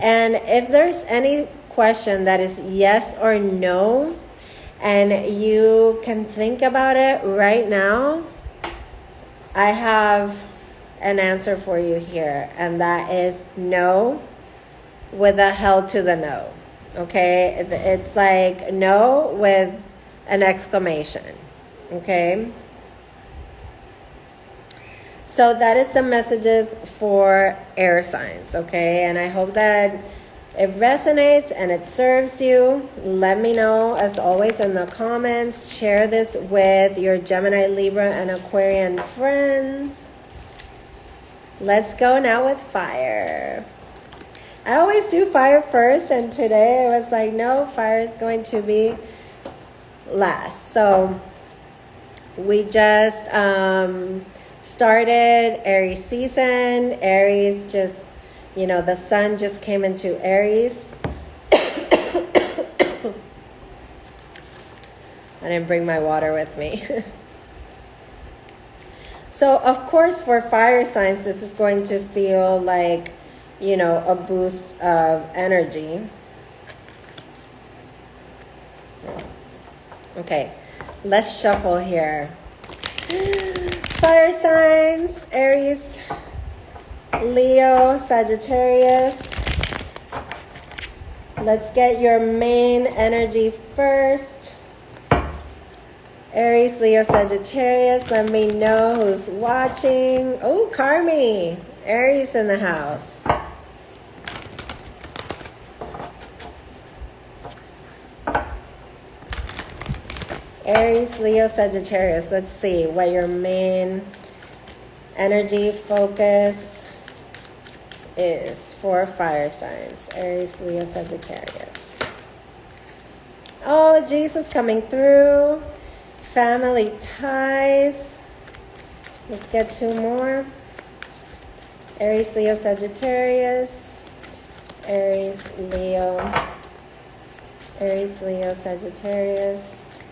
And if there's any question that is yes or no, and you can think about it right now, I have an answer for you here, and that is no, with a hell to the no. Okay, it's like no with an exclamation. Okay, so that is the messages for air signs. Okay, and I hope that it resonates and it serves you. Let me know as always in the comments. Share this with your Gemini, Libra, and Aquarian friends. Let's go now with fire. I always do fire first, and today I was like, no, fire is going to be last. So we just started Aries season. Aries just, you know, the sun just came into Aries. I didn't bring my water with me. So, of course, for fire signs, this is going to feel like, you know, a boost of energy. Okay, let's shuffle here. Fire signs, Aries, Leo, Sagittarius. Let's get your main energy first. Aries, Leo, Sagittarius, let me know who's watching. Oh, Carmi, Aries in the house. Aries, Leo, Sagittarius. Let's see what your main energy focus is for fire signs. Aries, Leo, Sagittarius. Oh, Jesus coming through. Family ties. Let's get two more. Aries, Leo, Sagittarius. Aries, Leo. Aries, Leo, Sagittarius.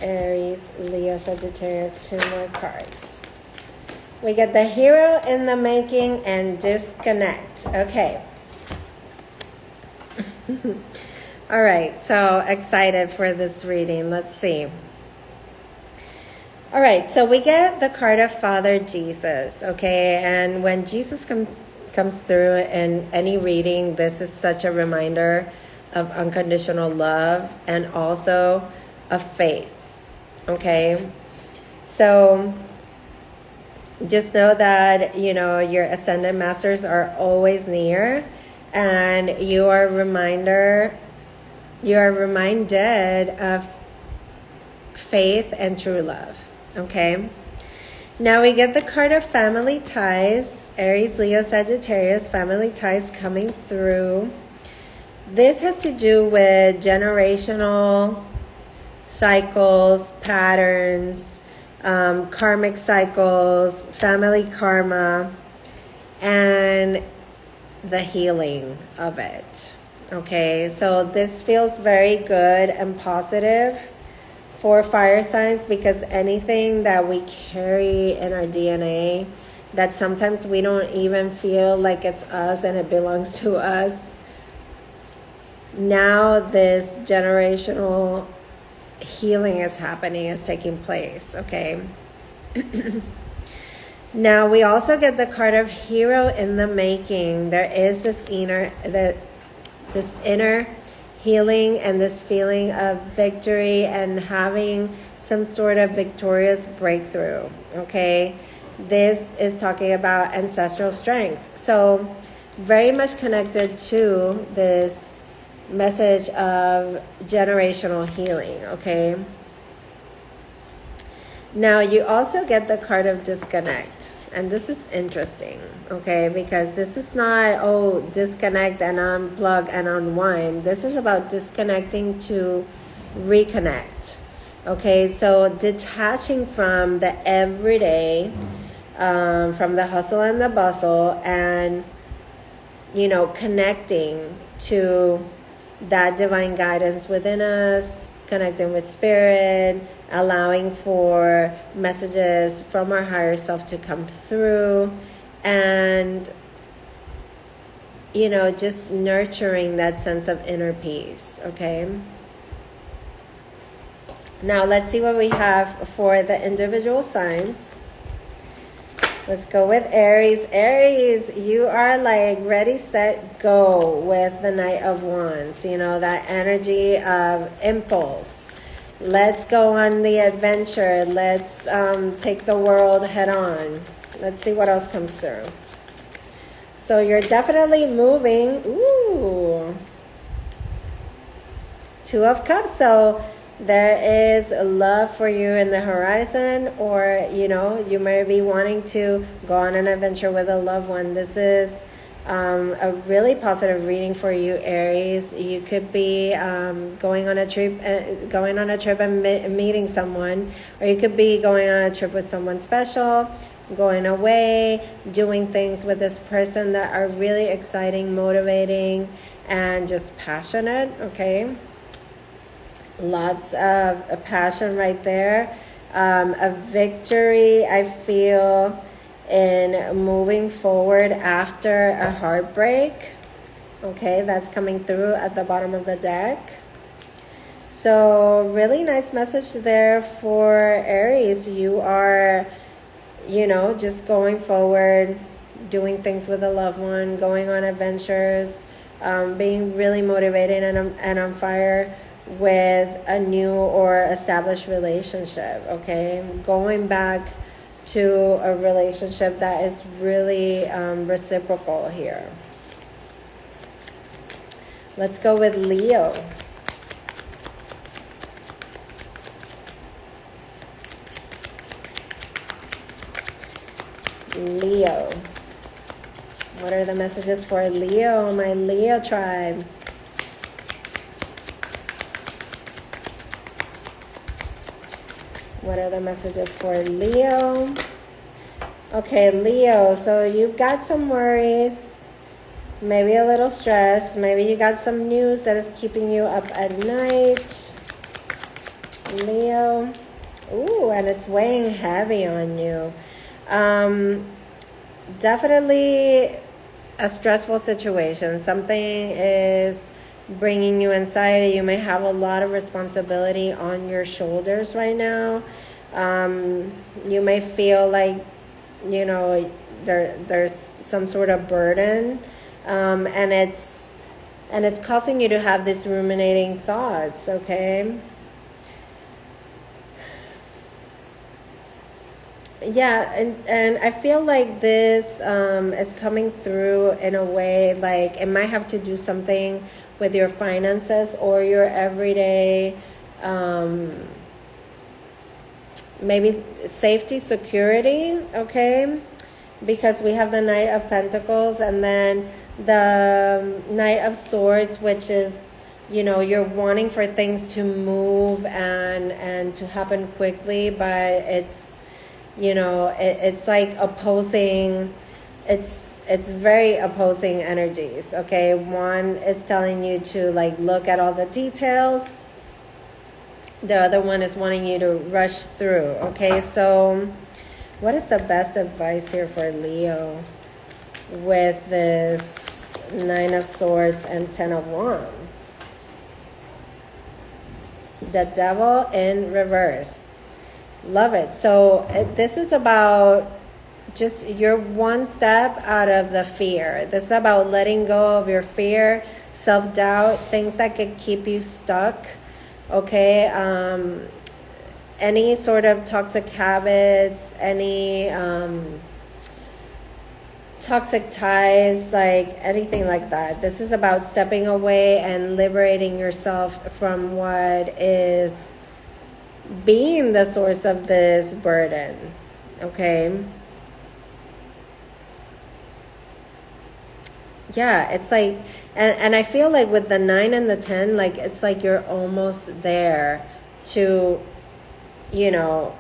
Aries, Leo, Sagittarius, two more cards. We get the hero in the making and disconnect. Okay. All right, so excited for this reading. Let's see. All right, so we get the card of Father Jesus, okay? And when Jesus comes through in any reading, this is such a reminder of unconditional love and also of faith. Okay, so just know that, you know, your ascended masters are always near, and you are reminded of faith and true love. Okay, now we get the card of family ties. Aries, Leo, Sagittarius, family ties coming through. This has to do with generational cycles, patterns, karmic cycles, family karma, and the healing of it. Okay, so this feels very good and positive for fire signs, because anything that we carry in our DNA that sometimes we don't even feel like it's us and it belongs to us, now this generational healing is happening, is taking place. Okay. Now we also get the card of hero in the making. There is this inner healing and this feeling of victory and having some sort of victorious breakthrough. Okay, this is talking about ancestral strength, so very much connected to this message of generational healing. Okay, now you also get the card of disconnect, and this is interesting. Okay, because this is not disconnect and unplug and unwind. This is about disconnecting to reconnect. Okay, so detaching from the everyday, from the hustle and the bustle, and connecting to that divine guidance within us, connecting with spirit, allowing for messages from our higher self to come through, and just nurturing that sense of inner peace. Okay, now let's see what we have for the individual signs. Let's go with Aries. Aries, you are like ready, set, go with the Knight of Wands. That energy of impulse. Let's go on the adventure. Let's take the world head on. Let's see what else comes through. So you're definitely moving. Ooh. Two of Cups. So there is love for you in the horizon, or you may be wanting to go on an adventure with a loved one. This is a really positive reading for you, Aries. You could be going on a trip and meeting someone, or you could be going on a trip with someone special, going away, doing things with this person that are really exciting, motivating, and just passionate. Okay. Lots of passion right there. A victory, I feel, in moving forward after a heartbreak. Okay, that's coming through at the bottom of the deck. So really nice message there for Aries. You are, just going forward, doing things with a loved one, going on adventures, being really motivated and on fire with a new or established relationship, okay? Going back to a relationship that is really reciprocal here. Let's go with Leo. Leo. What are the messages for Leo, my Leo tribe? What are the messages for Leo? Okay, Leo, so you've got some worries, maybe a little stress, maybe you got some news that is keeping you up at night. Leo. Ooh, and it's weighing heavy on you. Definitely a stressful situation. Something is bringing you anxiety. You may have a lot of responsibility on your shoulders right now. You may feel like, you know, there's some sort of burden, and it's causing you to have these ruminating thoughts, okay? Yeah, and I feel like this is coming through in a way like it might have to do something with your finances or your everyday, maybe safety, security, okay? Because we have the Knight of Pentacles and then the Knight of Swords, which is, you know, you're wanting for things to move and to happen quickly, but it's, you know, it's like opposing, it's very opposing energies, okay? One is telling you to like look at all the details. The other one is wanting you to rush through, okay? So what is the best advice here for Leo with this Nine of Swords and Ten of Wands? The Devil in reverse. Love it. So this is about just you're one step out of the fear. This is about letting go of your fear, self-doubt, things that could keep you stuck, okay? Any sort of toxic habits, any toxic ties, like anything like that. This is about stepping away and liberating yourself from what is being the source of this burden, okay? Yeah, it's like, and I feel like with the 9 and the 10, like it's like you're almost there to, you know,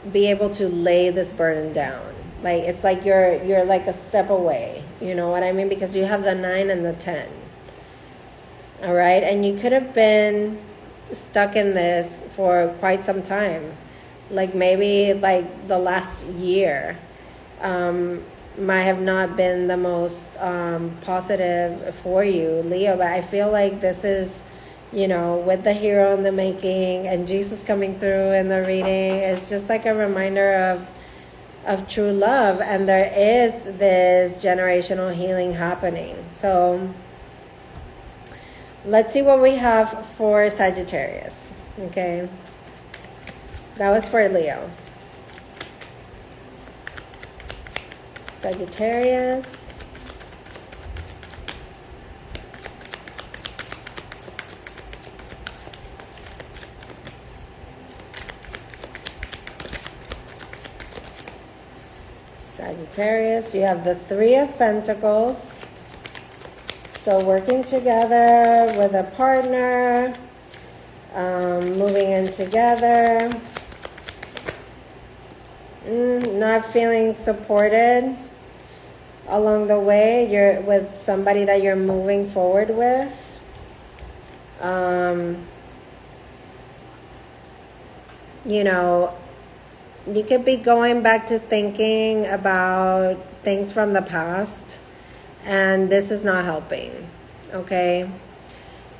be able to lay this burden down. Like it's like you're like a step away, you know what I mean? Because you have the 9 and the 10. All right, and you could have been stuck in this for quite some time, like maybe like the last year might have not been the most positive for you, Leo, but I feel like this is, you know, with the hero in the making and Jesus coming through in the reading, it's just like a reminder of true love, and there is this generational healing happening. So let's see what we have for Sagittarius, okay? That was for Leo. Sagittarius. Sagittarius, you have the 3 of Pentacles. So working together with a partner, moving in together, not feeling supported along the way. You're with somebody that you're moving forward with. You know, you could be going back to thinking about things from the past, and this is not helping, okay?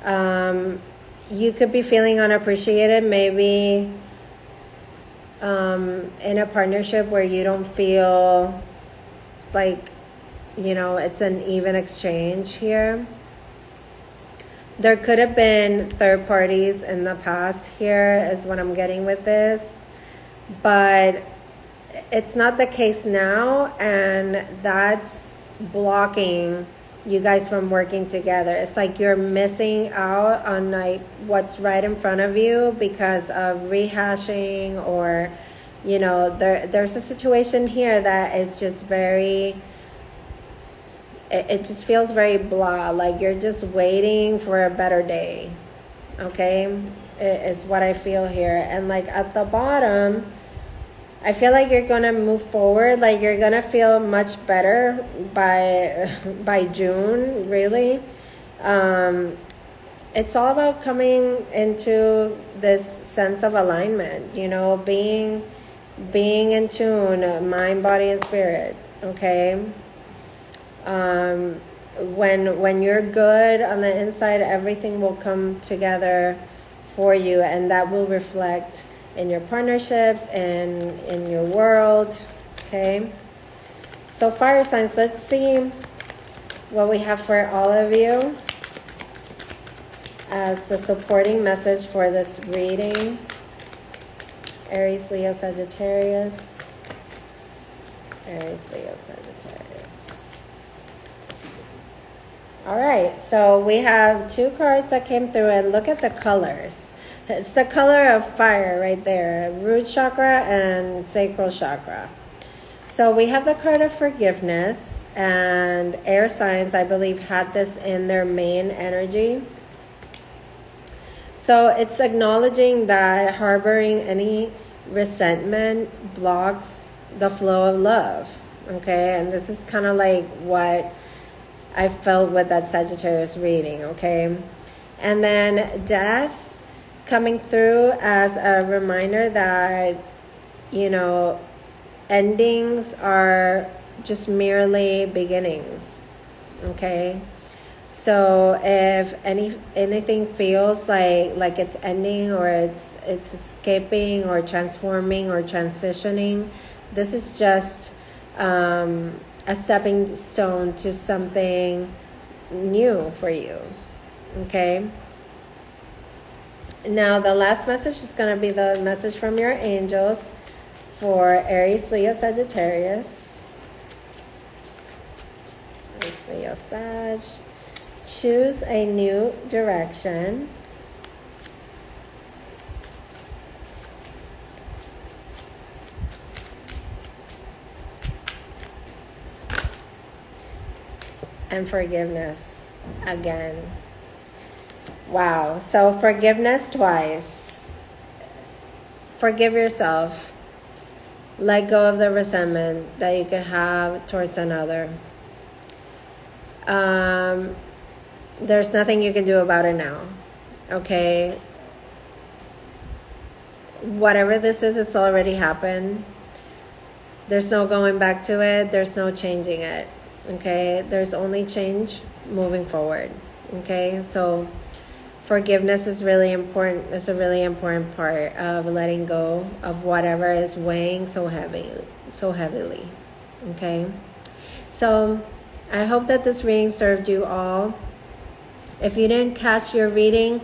You could be feeling unappreciated. Maybe in a partnership where you don't feel like, it's an even exchange here. There could have been third parties in the past here, is what I'm getting with this. But it's not the case now, and that's blocking you guys from working together. It's like you're missing out on like what's right in front of you because of rehashing, or there's a situation here that is just very, it just feels very blah, like you're just waiting for a better day. Okay, it's what I feel here. And like at the bottom, I feel like you're gonna move forward, like you're gonna feel much better by June, really. It's all about coming into this sense of alignment, being in tune, mind, body, and spirit. Okay. When you're good on the inside, everything will come together for you, and that will reflect in your partnerships and in your world. Okay, so fire signs, let's see what we have for all of you as the supporting message for this reading. Aries, Leo, Sagittarius. Aries, Leo, Sagittarius. All right, so we have 2 cards that came through, and look at the colors. It's the color of fire right there, root chakra and sacral chakra. So we have the card of forgiveness, and air signs, I believe, had this in their main energy. So it's acknowledging that harboring any resentment blocks the flow of love. Okay, and this is kind of like what I felt with that Sagittarius reading. Okay, and then death coming through as a reminder that, endings are just merely beginnings. Okay, so if anything feels like it's ending, or it's escaping or transforming or transitioning, this is just a stepping stone to something new for you. Okay. Now, the last message is going to be the message from your angels for Aries, Leo, Sagittarius. Aries, Leo, Sag. Choose a new direction. And forgiveness again. Wow, so forgiveness twice. Forgive yourself. Let go of the resentment that you can have towards another. There's nothing you can do about it now. Okay? Whatever this is, it's already happened. There's no going back to it. There's no changing it. Okay? There's only change moving forward. Okay? So forgiveness is really important. It's a really important part of letting go of whatever is weighing so heavily. Okay? So I hope that this reading served you all. If you didn't catch your reading,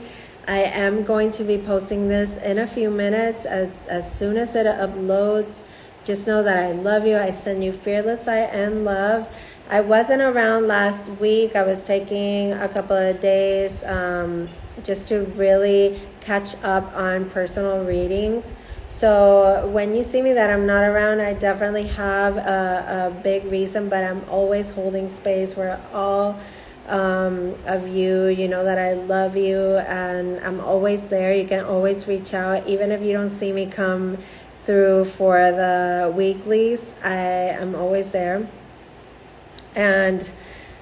I am going to be posting this in a few minutes. As soon as it uploads, just know that I love you. I send you fearless light and love. I wasn't around last week. I was taking a couple of days just to really catch up on personal readings. So when you see me that I'm not around, I definitely have a big reason, but I'm always holding space for all of you. You know that I love you, and I'm always there. You can always reach out, even if you don't see me come through for the weeklies. I am always there, and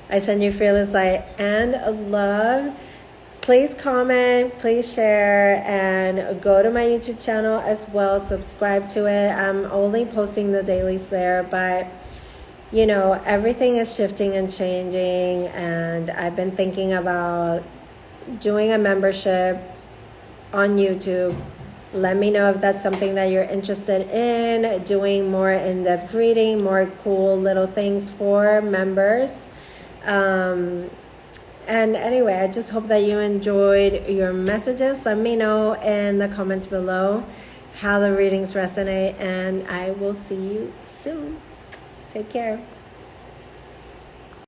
I send you fearless light and love. Please comment, please share, and go to my YouTube channel as well. Subscribe to it. I'm only posting the dailies there, but you know, everything is shifting and changing, and I've been thinking about doing a membership on YouTube Let me know if that's something that you're interested in, doing more in-depth reading, more cool little things for members. And anyway, I just hope that you enjoyed your messages. Let me know in the comments below how the readings resonate, and I will see you soon. Take care.